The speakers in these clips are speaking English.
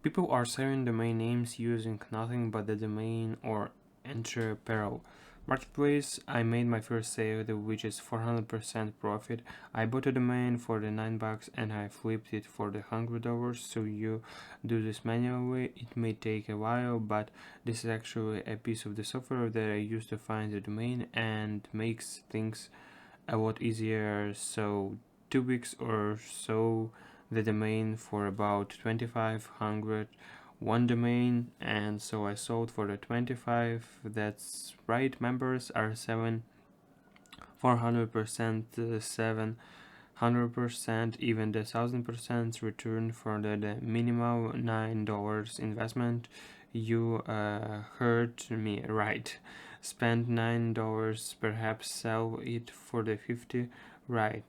People are selling domain names using nothing but the domain or entrepreneurial marketplace. I made my first sale, which is 400% profit. I bought a domain for the $9 and I flipped it for the $100. So you do this manually. It may take a while, but this is actually a piece of the software that I use to find the domain and makes things a lot easier. So 2 weeks or so the domain for about 2500 one domain, and so I sold for the 25. That's right, members are 400%, 700%, even the 1000% return for the minimal $9 investment. You heard me right. Spend $9, perhaps sell it for the 50. Right,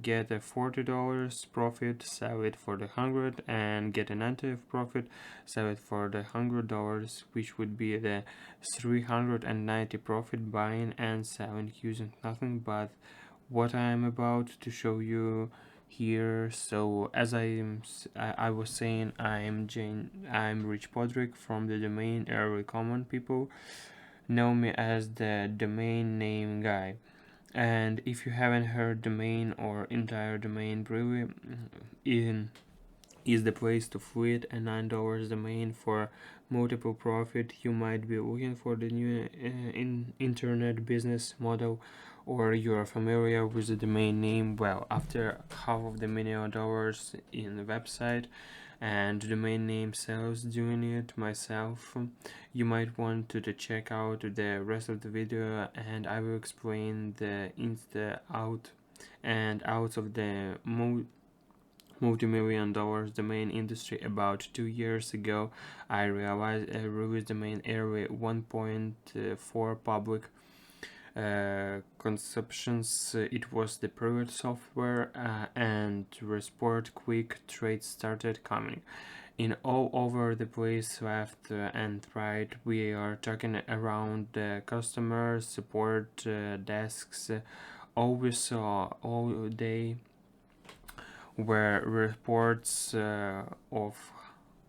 get a $40 profit, sell it for the 100, and get a negative profit, sell it for the $100, which would be the 390 profit buying and selling using nothing but what I'm about to show you here. So as I was saying, I'm Rich Podrick from the domain Early Common. People know me as the domain name guy. And if you haven't heard, domain or entire domain really in is the place to fleet a $9 domain for multiple profit. You might be looking for the new internet business model, or you are familiar with the domain name. Well, after $500,000 in the website and domain name sales doing it myself, you might want to check out the rest of the video, and I will explain the ins, the out and outs of the multi-million dollars domain industry. About 2 years ago, I realized a released domain area 1.4 public conceptions. It was the private software, and report quick trades started coming in all over the place, left and right. We are talking around the customer support desks, always all day were reports of,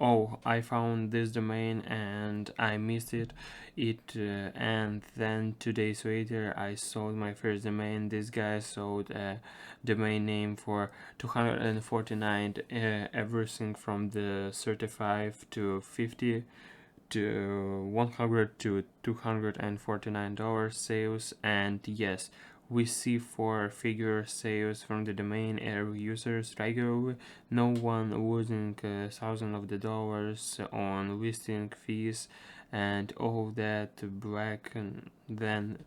oh, I found this domain and I missed it, and then 2 days later I sold my first domain. This guy sold a domain name for 249, everything from the 35 to 50 to 100 to $249 sales. And yes, we see four-figure sales from the domain area users regularly. No one losing thousands of the dollars on listing fees and all that black. And then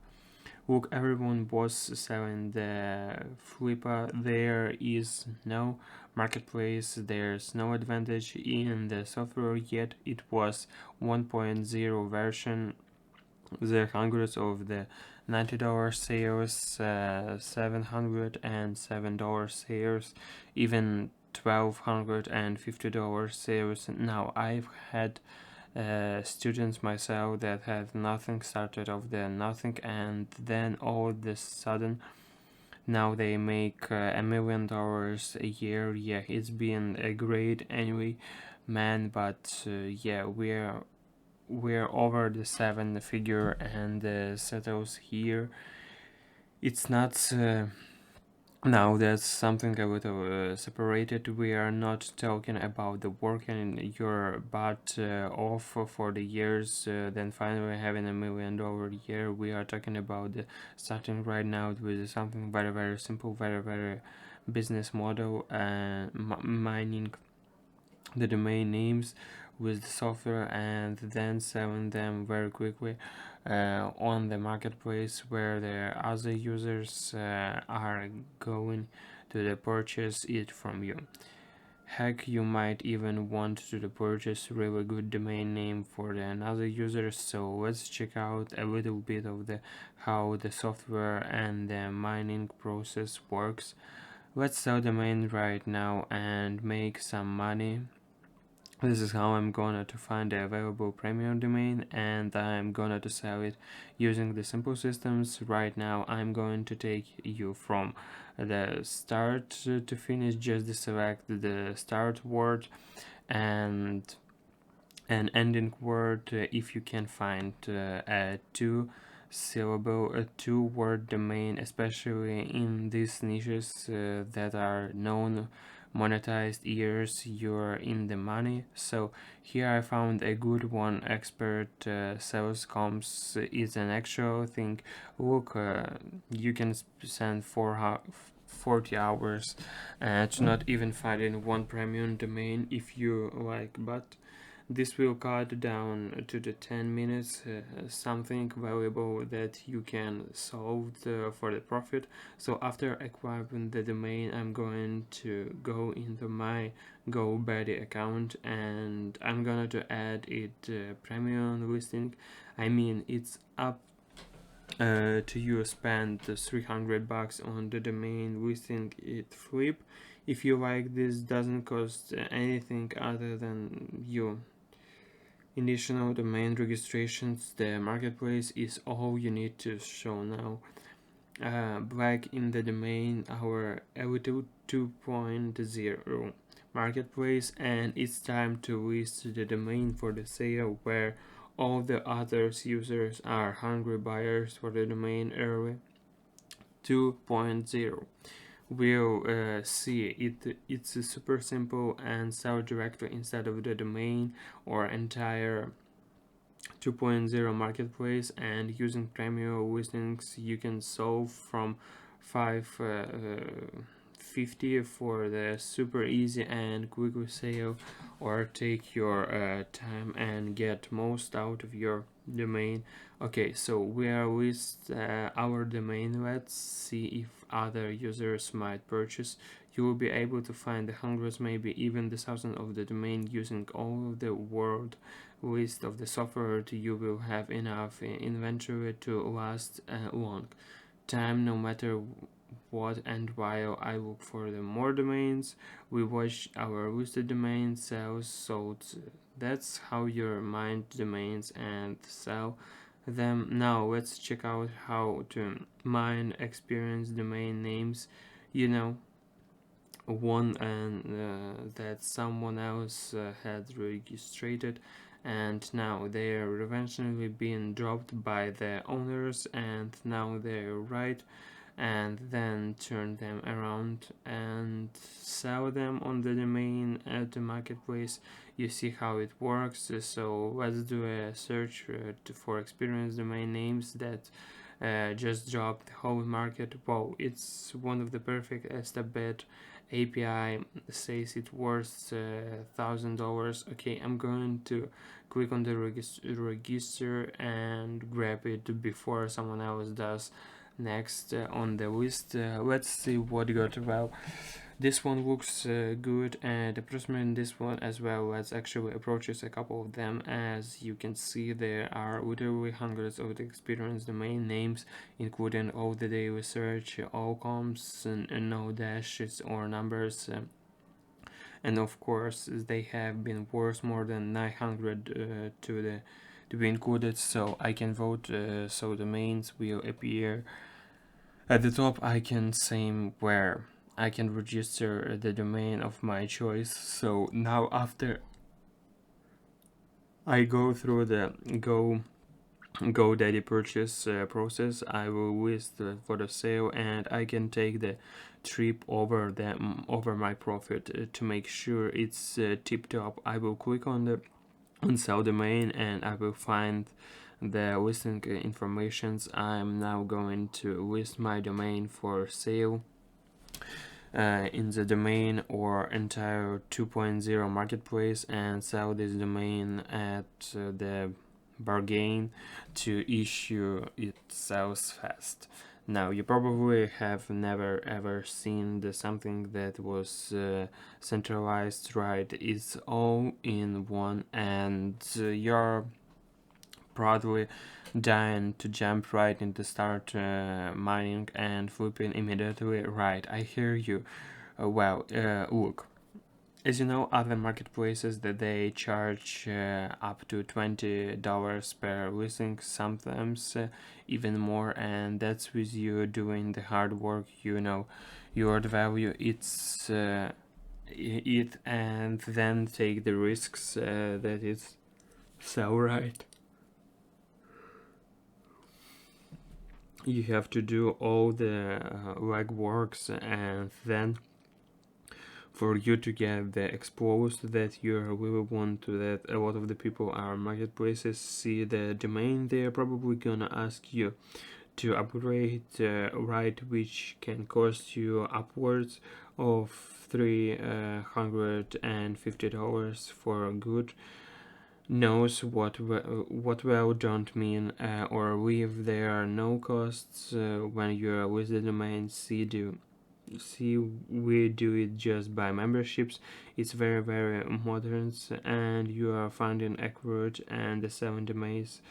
look, everyone was selling the flipper. There is no marketplace, there's no advantage in the software yet. It was 1.0 version. The hundreds of the $90 sales, $707 sales, even $1,250 sales. Now I've had students myself that had nothing, started off there nothing, and then all of a sudden now they make $1,000,000 a year. Yeah, it's been a great anyway, man. But yeah, we're over the 7 figure and settles here. It's not now that's something a little separated. We are not talking about the working your butt off for the years, then finally having $1,000,000 a year. We are talking about starting right now with something very, very simple, very, very business model, and mining the domain names with the software and then selling them very quickly on the marketplace, where the other users are going to purchase it from you. Heck, you might even want to purchase really good domain name for another user. So let's check out a little bit of the how the software and the mining process works. Let's sell domain right now and make some money. This is how I'm gonna to find the available premium domain, and I'm gonna to sell it using the simple systems. Right now I'm going to take you from the start to finish. Just select the start word and an ending word if you can find a two-syllable, a two-word domain, especially in these niches that are known monetized years you're in the money. So here I found a good one. Expert sales comms is an actual thing. Look, you can spend 40 hours to not even finding one premium domain if you like, but this will cut down to the 10 minutes, something valuable that you can solve for the profit. So after acquiring the domain, I'm going to go into my GoBuddy account and I'm gonna to add it premium listing. I mean, it's up to you spend $300 on the domain listing it flip. If you like, this doesn't cost anything other than you initial domain registrations. The marketplace is all you need to show now. Black in the domain, our L2 2.0 marketplace, and it's time to list the domain for the sale where all the other users are hungry buyers for the domain early. 2.0 we'll see it's super simple and sell directly instead of the domain or entire 2.0 marketplace, and using premium listings you can solve from 550 for the super easy and quick sale, or take your time and get most out of your domain. Okay, so we are with our domain. Let's see if other users might purchase. You will be able to find the hundreds, maybe even the thousands of the domain using all of the world list of the software. You will have enough inventory to last a long time no matter what. And while I look for the more domains, we watch our listed domain sales sold. That's how you mine domains and sell them. Now let's check out how to mine experience domain names. You know, one and that someone else had registered, and now they're eventually being dropped by the owners, and now they're right, and then turn them around and sell them on the domain at the marketplace. You see how it works. So let's do a search for experienced domain names that just dropped the whole market. Wow, it's one of the perfect step bet. API says it worth $1,000. Okay, I'm going to click on the register and grab it before someone else does. Next on the list, let's see what got well. This one looks good, and the person in this one as well. Let's actually approaches a couple of them. As you can see, there are literally hundreds of the experienced domain names, including all the daily search, all comms, and no dashes or numbers. And of course, they have been worth more than 900 to be included. So I can vote. So domains will appear at the top. I can say where I can register the domain of my choice. So now after I go through the GoDaddy purchase process, I will list for the sale, and I can take the trip over my profit to make sure it's tip top. I will click on the sell domain, and I will find the listing informations. I'm now going to list my domain for sale in the domain or entire 2.0 marketplace, and sell this domain at the bargain to issue it sells fast. Now you probably have never ever seen something that was centralized, right? It's all in one, and you're probably dying to jump right into start mining and flipping immediately. Right, I hear you. Look, as you know, other marketplaces that they charge up to $20 per listing, sometimes even more, and that's with you doing the hard work. You know, your value. it and then take the risks. That is so right. You have to do all the legworks, and then for you to get the exposed that you really want to, that a lot of the people are marketplaces see the domain, they're probably gonna ask you to upgrade, right, which can cost you upwards of $350 for a good knows what well don't mean, or if there are no costs when you're with the domain. See, we do it just by memberships. It's very modern, and you are finding accurate and the 7 domains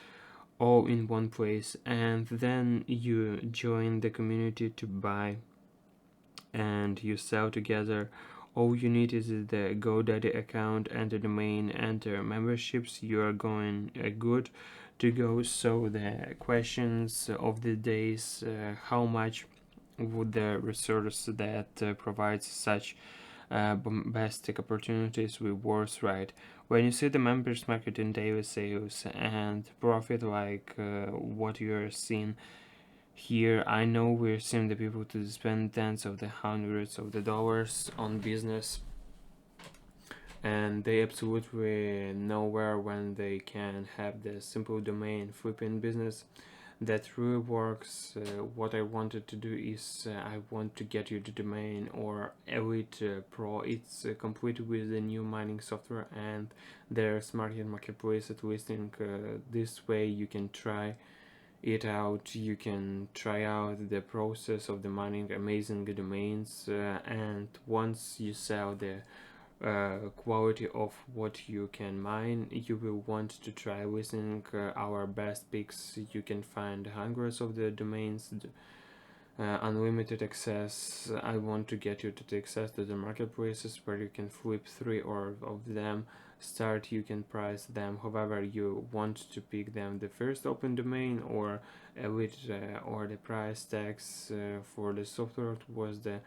all in one place, and then you join the community to buy and you sell together. All you need is the GoDaddy account and the domain and the memberships. You are going good to go. So the questions of the days: how much would the resource that provides such bombastic opportunities be worth, right? When you see the members marketing daily sales and profit like what you're seeing here, I know we're seeing the people to spend tens of the hundreds of the dollars on business, and they absolutely nowhere when they can have the simple domain flipping business that really works. What I wanted to do is I want to get you the domain or Elite Pro. It's complete with the new mining software and their smart marketplace at listing. This way you can try it out, you can try out the process of the mining amazing domains, and once you sell the quality of what you can mine, you will want to try listing our best picks. You can find hundreds of the domains, unlimited access. I want to get you to the access to the marketplaces where you can flip 3 or of them. Start, you can price them however you want to pick them, the first open domain or elite, or the price tags for the software was the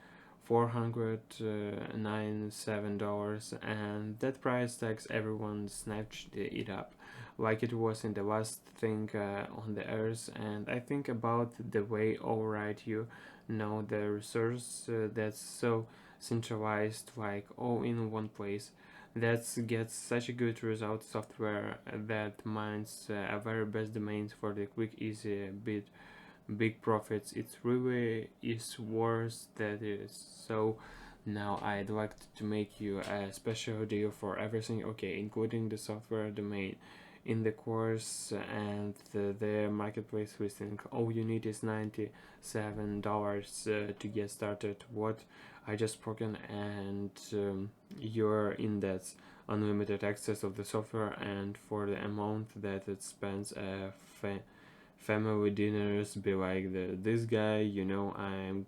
$497, and that price tags everyone snatched it up like it was in the last thing on the earth. And I think about the way, alright, you know, the resource that's so centralized, like all in one place, that gets such a good result software that mines a very best domains for the quick easy big profits. It really is worth that is. So now I'd like to make you a special deal for everything, okay, including the software domain in the course and the marketplace listing. All you need is $97 to get started. What I just spoken, and you're in that unlimited access of the software, and for the amount that it spends family dinners be like this guy, you know, I'm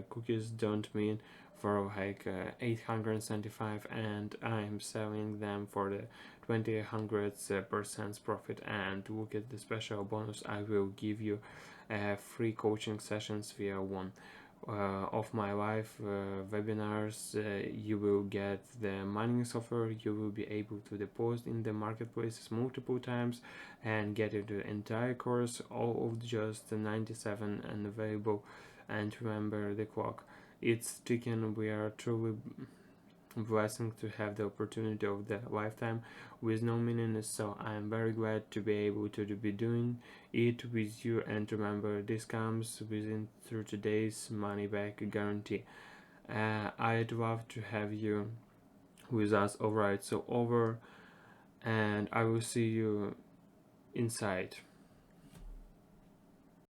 cookies don't mean for like 875, and I'm selling them for the 20% profit. And look at the special bonus, I will give you free coaching sessions via one of my live webinars. You will get the mining software, you will be able to deposit in the marketplaces multiple times and get the entire course all of just 97 and available. And remember, the clock, it's ticking. We are truly blessing to have the opportunity of the lifetime with no meaning, so I am very glad to be able to be doing it with you. And remember, this comes within 30 days money back guarantee. I'd love to have you with us. Alright, so over, and I will see you inside.